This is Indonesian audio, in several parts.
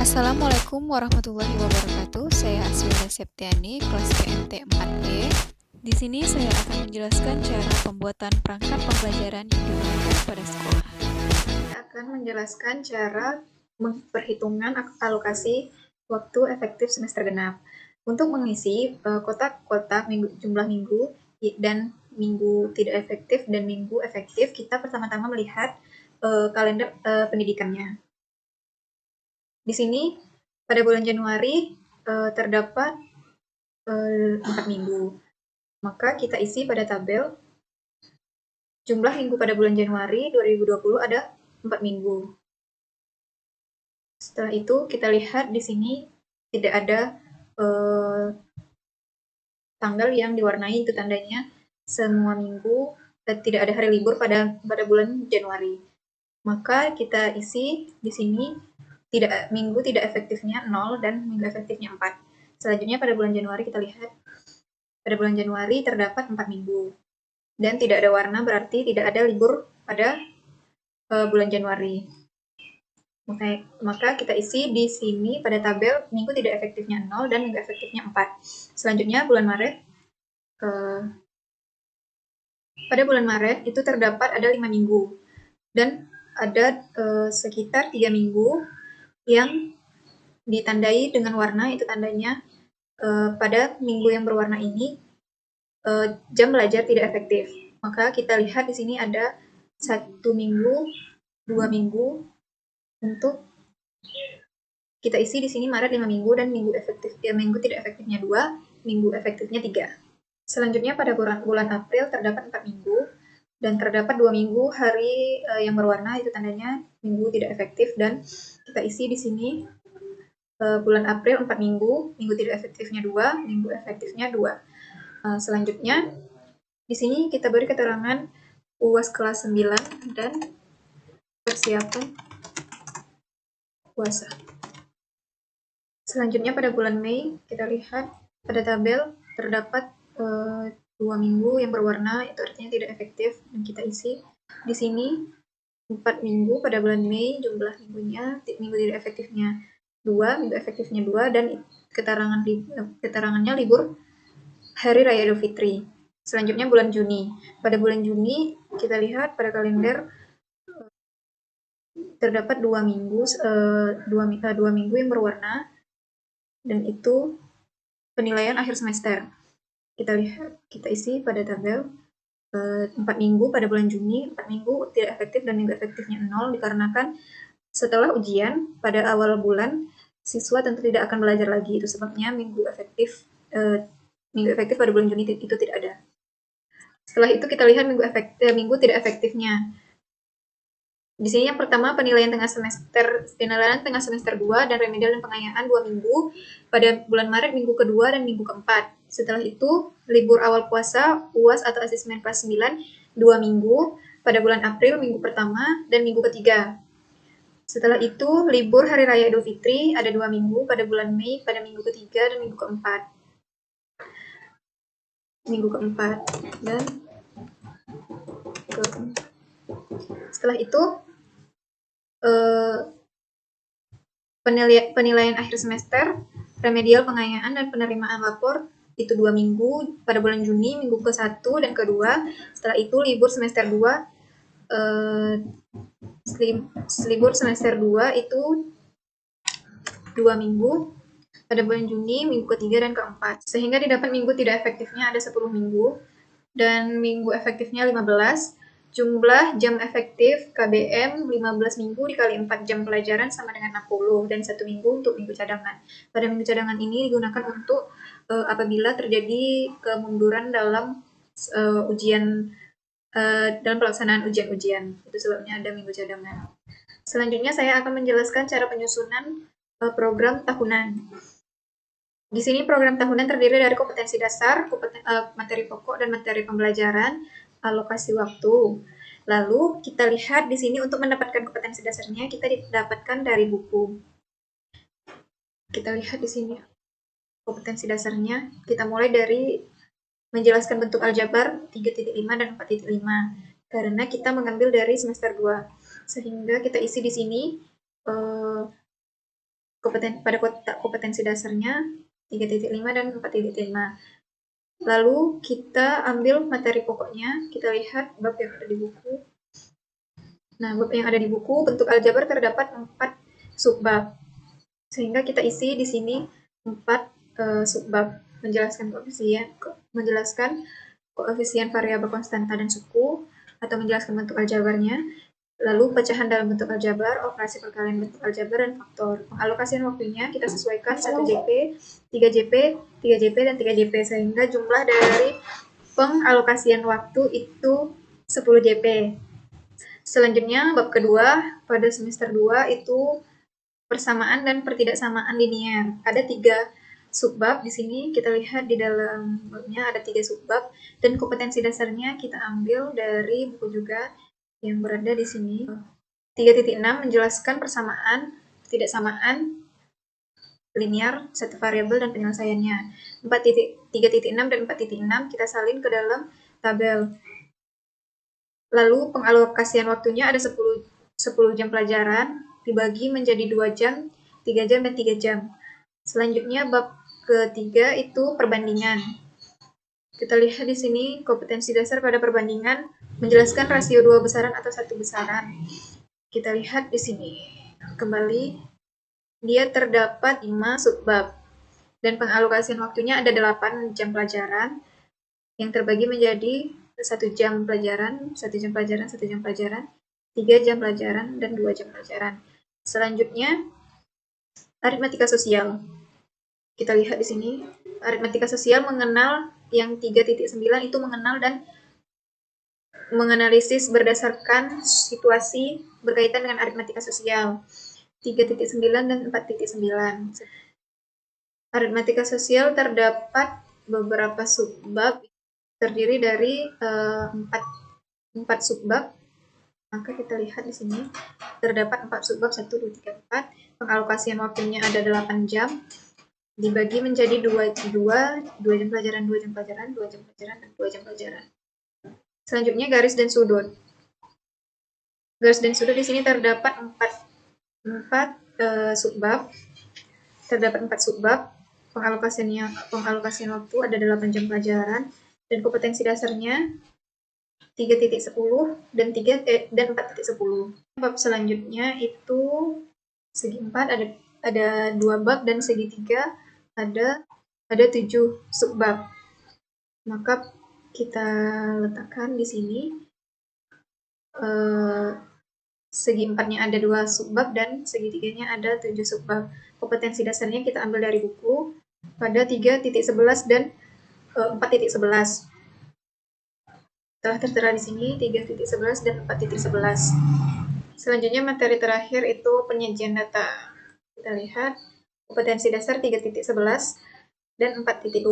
Assalamualaikum warahmatullahi wabarakatuh. Saya Aswinda Septiani, kelas PMT 4E. Di sini saya akan menjelaskan cara pembuatan perangkat pembelajaran yang digunakan pada sekolah. Saya akan menjelaskan cara perhitungan alokasi waktu efektif semester genap. Untuk mengisi kotak-kotak jumlah minggu dan minggu tidak efektif dan minggu efektif, kita pertama-tama melihat kalender pendidikannya. Di sini pada bulan Januari terdapat 4 minggu. Maka kita isi pada tabel jumlah minggu pada bulan Januari 2020 ada 4 minggu. Setelah itu kita lihat di sini tidak ada tanggal yang diwarnai, itu tandanya semua minggu tidak ada hari libur pada bulan Januari. Maka kita isi di sini minggu tidak efektifnya 0 dan minggu efektifnya 4. Selanjutnya pada bulan Januari kita lihat pada bulan Januari terdapat 4 minggu dan tidak ada warna, berarti tidak ada libur pada bulan Januari. Maka kita isi di sini pada tabel minggu tidak efektifnya 0 dan minggu efektifnya 4. Selanjutnya bulan Maret. Pada bulan Maret itu terdapat ada 5 minggu dan ada sekitar 3 minggu yang ditandai dengan warna, itu tandanya pada minggu yang berwarna ini jam belajar tidak efektif. Maka kita lihat di sini ada 1 minggu, 2 minggu untuk kita isi di sini Maret 5 minggu dan minggu tidak efektifnya 2, minggu efektifnya 3. Selanjutnya pada bulan April terdapat 4 minggu dan terdapat 2 minggu hari yang berwarna, itu tandanya minggu tidak efektif, dan kita isi di sini bulan April 4 minggu, minggu tidak efektifnya 2, minggu efektifnya 2. Selanjutnya di sini kita beri keterangan UAS kelas 9 dan persiapan puasa. Selanjutnya pada bulan Mei kita lihat pada tabel terdapat 2 minggu yang berwarna, itu artinya tidak efektif, dan kita isi di sini 4 minggu pada bulan Mei, jumlah minggunya minggu tidak efektifnya 2, minggu efektifnya 2, dan keterangannya libur Hari Raya Idul Fitri. Selanjutnya bulan Juni. Pada bulan Juni kita lihat pada kalender terdapat 2 minggu yang berwarna, dan itu penilaian akhir semester. Kita isi pada tabel 4 minggu pada bulan Juni, 4 minggu tidak efektif dan minggu efektifnya 0, dikarenakan setelah ujian pada awal bulan siswa tentu tidak akan belajar lagi, itu sebabnya minggu efektif pada bulan Juni itu tidak ada. Setelah itu kita lihat minggu tidak efektifnya. Di sini yang pertama penilaian tengah semester 2 dan remedial dan pengayaan 2 minggu pada bulan Maret minggu kedua dan minggu keempat. Setelah itu libur awal puasa, UAS atau asesmen kelas 9 2 minggu pada bulan April minggu pertama dan minggu ketiga. Setelah itu libur Hari Raya Idul Fitri ada 2 minggu pada bulan Mei pada minggu ketiga dan minggu keempat. Dan setelah itu penilaian akhir semester, remedial, pengayaan, dan penerimaan lapor itu 2 minggu pada bulan Juni, minggu ke-1 dan ke-2. Setelah itu libur semester 2 libur semester 2 itu 2 minggu pada bulan Juni, minggu ke-3 dan ke-4. Sehingga didapat minggu tidak efektifnya ada 10 minggu dan minggu efektifnya 15. Jumlah jam efektif KBM 15 minggu dikali 4 jam pelajaran sama dengan 60, dan 1 minggu untuk minggu cadangan. Pada minggu cadangan ini digunakan untuk apabila terjadi kemunduran dalam ujian dalam pelaksanaan ujian-ujian. Itu sebabnya ada minggu cadangan. Selanjutnya saya akan menjelaskan cara penyusunan program tahunan. Di sini program tahunan terdiri dari kompetensi dasar, materi pokok dan materi pembelajaran, alokasi waktu. Lalu kita lihat di sini untuk mendapatkan kompetensi dasarnya kita didapatkan dari buku. Kita lihat di sini kompetensi dasarnya. Kita mulai dari menjelaskan bentuk aljabar 3.5 dan 4.5 karena kita mengambil dari semester 2. Sehingga kita isi di sini pada kotak kompetensi dasarnya 3.5 dan 4.5. Lalu kita ambil materi pokoknya, kita lihat bab yang ada di buku. Nah, bab yang ada di buku, bentuk aljabar terdapat 4 subbab. Sehingga kita isi di sini 4 subbab, menjelaskan koefisien variabel konstanta dan suku, atau menjelaskan bentuk aljabarnya, lalu pecahan dalam bentuk aljabar, operasi perkalian bentuk aljabar, dan faktor. Pengalokasian waktunya kita sesuaikan 1 JP, 3 JP, 3 JP, dan 3 JP, sehingga jumlah dari pengalokasian waktu itu 10 JP. Selanjutnya, bab kedua, pada semester 2 itu persamaan dan pertidaksamaan linier. Ada 3 subbab di sini, kita lihat di dalam babnya ada 3 subbab, dan kompetensi dasarnya kita ambil dari buku juga yang berada di sini. 3.6 menjelaskan persamaan, ketidaksamaan linear satu variabel dan penyelesaiannya. 3.6 dan 4.6 kita salin ke dalam tabel. Lalu pengalokasian waktunya ada 10 jam pelajaran dibagi menjadi 2 jam, 3 jam, dan 3 jam. Selanjutnya bab ketiga itu perbandingan. Kita lihat di sini kompetensi dasar pada perbandingan menjelaskan rasio 2 besaran atau 1 besaran. Kita lihat di sini kembali, dia terdapat 5 subbab dan pengalokasian waktunya ada 8 jam pelajaran yang terbagi menjadi 1 jam pelajaran, 1 jam pelajaran, 1 jam pelajaran, 3 jam pelajaran, dan 2 jam pelajaran. Selanjutnya aritmatika sosial. Kita lihat di sini, aritmatika sosial mengenal yang 3.9 itu mengenal dan menganalisis berdasarkan situasi berkaitan dengan aritmatika sosial. 3.9 dan 4.9. Aritmatika sosial terdapat beberapa subbab, terdiri dari 4 subbab. Maka kita lihat di sini terdapat 4 subbab, 1, 2, 3, 4. Pengalokasian waktunya ada 8 jam. Dibagi menjadi 2 jam pelajaran, 2 jam pelajaran, 2 jam pelajaran, dan 2 jam pelajaran. Selanjutnya garis dan sudut. Garis dan sudut di sini terdapat 4 subbab. Terdapat 4 subbab. Pengalokasian waktu ada 8 jam pelajaran dan kompetensi dasarnya 3.10 dan 4.10. Bab selanjutnya itu segi 4 ada 2 bab dan segi 3 ada 7 subbab. Maka kita letakkan di sini segi 4-nya ada 2 subbab dan segi 3-nya ada 7 subbab. Kompetensi dasarnya kita ambil dari buku pada 3.11 dan 4.11. Telah tertera di sini 3.11 dan 4.11. Selanjutnya materi terakhir itu penyajian data. Kita lihat kompetensi dasar 3.11 dan 4.12.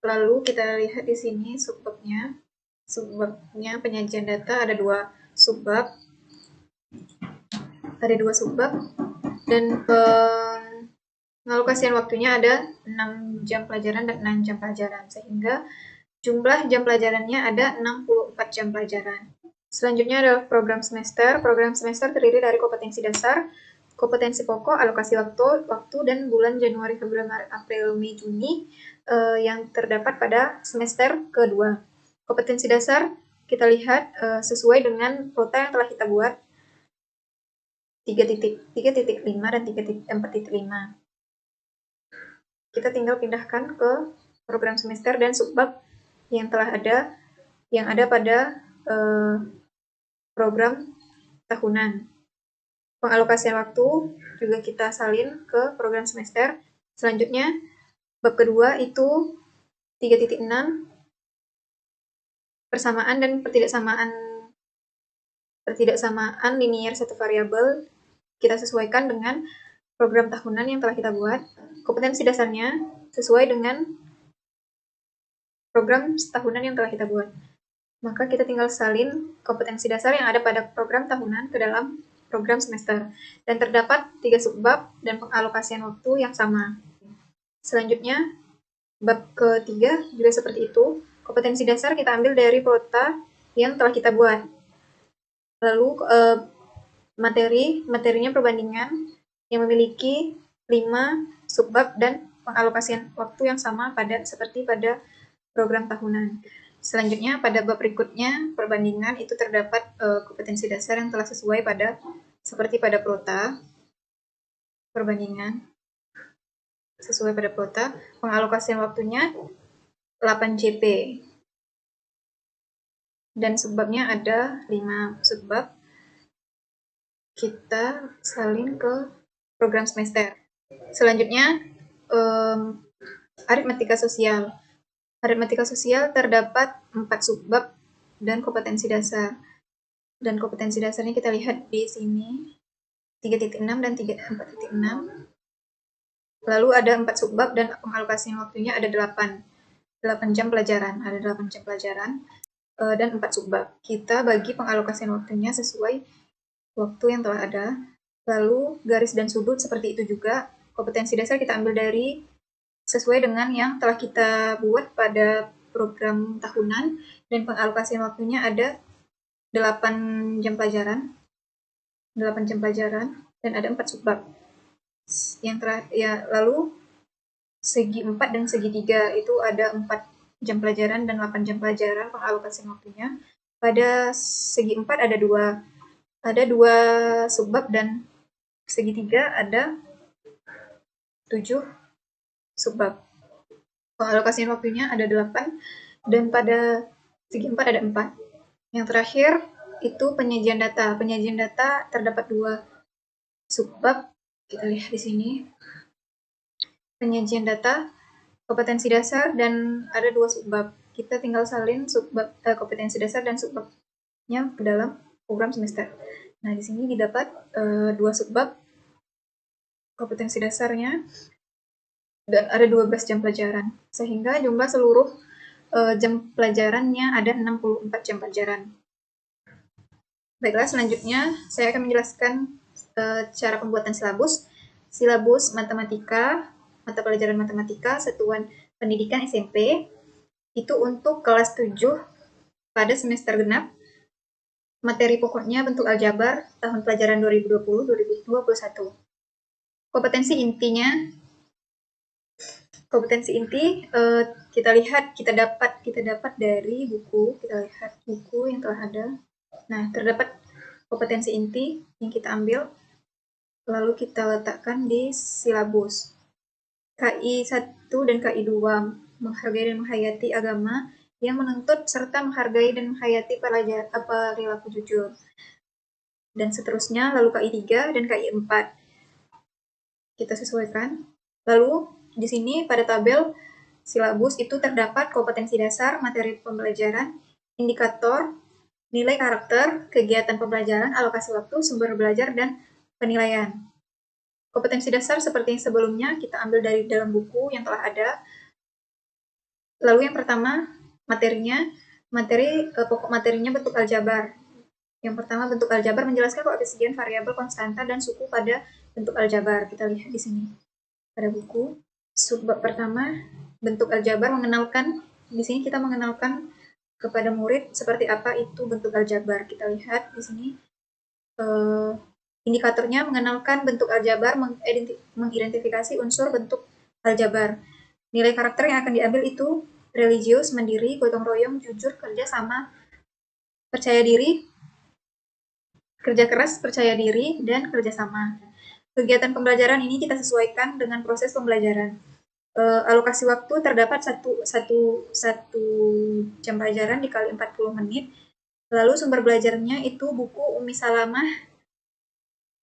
Lalu kita lihat di sini subbabnya. Subbabnya penyajian data ada 2 subbab. Ada 2 subbab dan pengalokasian waktunya ada 6 jam pelajaran dan 6 jam pelajaran, sehingga jumlah jam pelajarannya ada 64 jam pelajaran. Selanjutnya adalah program semester. Program semester terdiri dari kompetensi dasar, kompetensi pokok, alokasi waktu dan bulan Januari, Februari, Maret, April, Mei, Juni yang terdapat pada semester kedua. Kompetensi dasar kita lihat sesuai dengan kota yang telah kita buat 3.5 dan 4.5. Kita tinggal pindahkan ke program semester dan subbab yang ada pada program tahunan. Pengalokasian waktu juga kita salin ke program semester. Selanjutnya bab kedua itu 3.6 persamaan dan pertidaksamaan linier satu variabel kita sesuaikan dengan program tahunan yang telah kita buat. Kompetensi dasarnya sesuai dengan program tahunan yang telah kita buat. Maka kita tinggal salin kompetensi dasar yang ada pada program tahunan ke dalam program semester. Dan terdapat 3 subbab dan pengalokasian waktu yang sama. Selanjutnya, bab ketiga juga seperti itu. Kompetensi dasar kita ambil dari prota yang telah kita buat. Lalu materinya perbandingan. yang memiliki 5 subbab dan pengalokasian waktu yang sama seperti pada program tahunan. Selanjutnya pada bab berikutnya perbandingan itu terdapat kompetensi dasar yang telah sesuai seperti pada Prota. Perbandingan sesuai pada Prota, pengalokasian waktunya 8 JP. Dan subbabnya ada 5 subbab. Kita salin ke program semester. Selanjutnya aritmatika sosial. Aritmatika sosial terdapat 4 subbab dan kompetensi dasar. Dan kompetensi dasarnya kita lihat di sini 3.6 dan 4.6. Lalu ada 4 subbab dan pengalokasi waktunya ada 8 jam pelajaran. Ada 8 jam pelajaran dan 4 subbab. Kita bagi pengalokasian waktunya sesuai waktu yang telah ada. Lalu garis dan sudut seperti itu juga. Kompetensi dasar kita ambil dari sesuai dengan yang telah kita buat pada program tahunan, dan pengalokasian waktunya ada 8 jam pelajaran. 8 jam pelajaran dan ada 4 subbab. Yang terakhir ya, lalu segi 4 dan segi 3 itu ada 4 jam pelajaran dan 8 jam pelajaran pengalokasian waktunya. Pada segi 4 ada 2 subbab dan segi 3 ada 7 subbab. Pengalokasian waktunya ada 8 dan pada segi 4 ada 4. Yang terakhir itu penyajian data. Penyajian data terdapat 2 subbab. Kita lihat di sini. Penyajian data, kompetensi dasar, dan ada 2 subbab. Kita tinggal salin subbab kompetensi dasar dan subbabnya ke dalam program semester. Nah, di sini didapat 2 subbab kompetensi dasarnya dan ada 12 jam pelajaran. Sehingga jumlah seluruh jam pelajarannya ada 64 jam pelajaran. Baiklah, selanjutnya saya akan menjelaskan cara pembuatan silabus. Silabus matematika, mata pelajaran matematika, satuan pendidikan SMP, itu untuk kelas 7 pada semester genap. Materi pokoknya bentuk aljabar tahun pelajaran 2020-2021. Kompetensi inti kita lihat, kita dapat dari buku. Kita lihat buku yang telah ada. Nah, terdapat kompetensi inti yang kita ambil, lalu kita letakkan di silabus. KI 1 dan KI 2, menghargai dan menghayati agama yang menuntut serta menghargai dan menghayati perilaku jujur. Dan seterusnya, lalu KI 3 dan KI 4. Kita sesuaikan. Lalu di sini pada tabel silabus itu terdapat kompetensi dasar, materi pembelajaran, indikator, nilai karakter, kegiatan pembelajaran, alokasi waktu, sumber belajar, dan penilaian. Kompetensi dasar seperti yang sebelumnya kita ambil dari dalam buku yang telah ada. Lalu yang pertama, pokok materinya bentuk aljabar. Yang pertama, bentuk aljabar menjelaskan koefisien variabel konstanta dan suku pada bentuk aljabar. Kita lihat di sini pada buku. Subbab pertama, bentuk aljabar, mengenalkan. Di sini kita mengenalkan kepada murid seperti apa itu bentuk aljabar. Kita lihat di sini indikatornya mengenalkan bentuk aljabar, mengidentifikasi unsur bentuk aljabar. Nilai karakter yang akan diambil itu religius, mandiri, gotong royong, jujur, kerja sama, percaya diri, kerja keras, percaya diri, dan kerjasama. Kegiatan pembelajaran ini kita sesuaikan dengan proses pembelajaran. Alokasi waktu terdapat satu jam pelajaran dikali 40 menit. Lalu sumber belajarnya itu buku Umi Salamah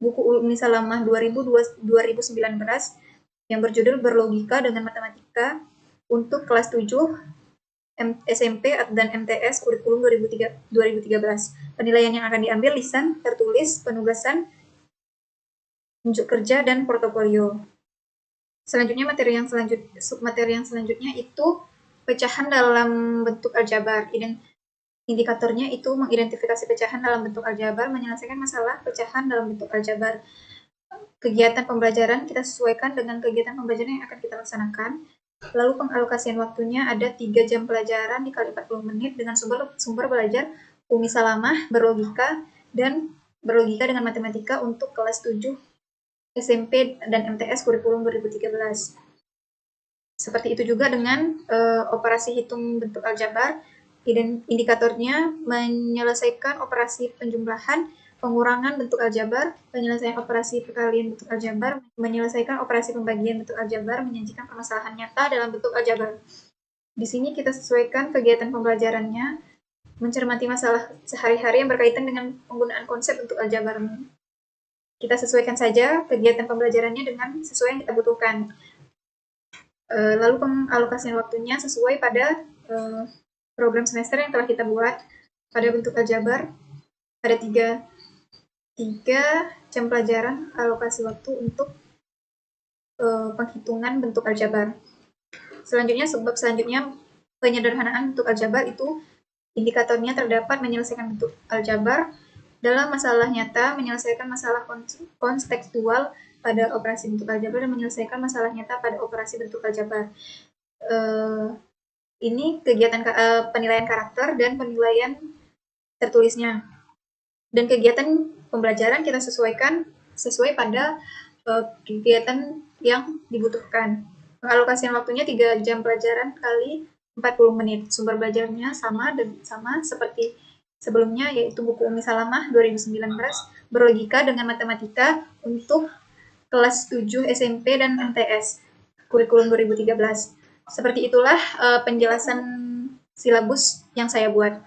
2019 yang berjudul Berlogika dengan Matematika untuk kelas 7 SMP dan MTS kurikulum 2013. Penilaian yang akan diambil lisan, tertulis, penugasan, unjuk kerja, dan portofolio. Selanjutnya submateri yang selanjutnya itu pecahan dalam bentuk aljabar. Indikatornya itu mengidentifikasi pecahan dalam bentuk aljabar, menyelesaikan masalah pecahan dalam bentuk aljabar. Kegiatan pembelajaran kita sesuaikan dengan kegiatan pembelajaran yang akan kita laksanakan. Lalu pengalokasian waktunya ada 3 jam pelajaran dikali 40 menit dengan sumber belajar Umi Salamah, berlogika dengan matematika untuk kelas 7 SMP dan MTS kurikulum 2013. Seperti itu juga dengan operasi hitung bentuk aljabar, indikatornya menyelesaikan operasi penjumlahan, pengurangan bentuk aljabar, penyelesaian operasi perkalian bentuk aljabar, menyelesaikan operasi pembagian bentuk aljabar, menyajikan permasalahan nyata dalam bentuk aljabar. Di sini kita sesuaikan kegiatan pembelajarannya, mencermati masalah sehari-hari yang berkaitan dengan penggunaan konsep bentuk aljabar. Kita sesuaikan saja kegiatan pembelajarannya dengan sesuai yang kita butuhkan. Lalu pengalokasian waktunya sesuai pada program semester yang telah kita buat. Pada bentuk aljabar ada tiga jam pelajaran alokasi waktu untuk penghitungan bentuk aljabar. Selanjutnya, sebab selanjutnya penyederhanaan bentuk aljabar itu indikatornya terdapat menyelesaikan bentuk aljabar dalam masalah nyata, menyelesaikan masalah kontekstual pada operasi bentuk aljabar, dan menyelesaikan masalah nyata pada operasi bentuk aljabar. Ini kegiatan penilaian karakter dan penilaian tertulisnya. Dan kegiatan pembelajaran kita sesuaikan sesuai pada kegiatan yang dibutuhkan. Pengalokasian waktunya 3 jam pelajaran kali 40 menit. Sumber belajarnya sama seperti sebelumnya, yaitu buku Umi Salamah 2019, berlogika dengan matematika untuk kelas 7 SMP dan MTS kurikulum 2013. Seperti itulah penjelasan silabus yang saya buat.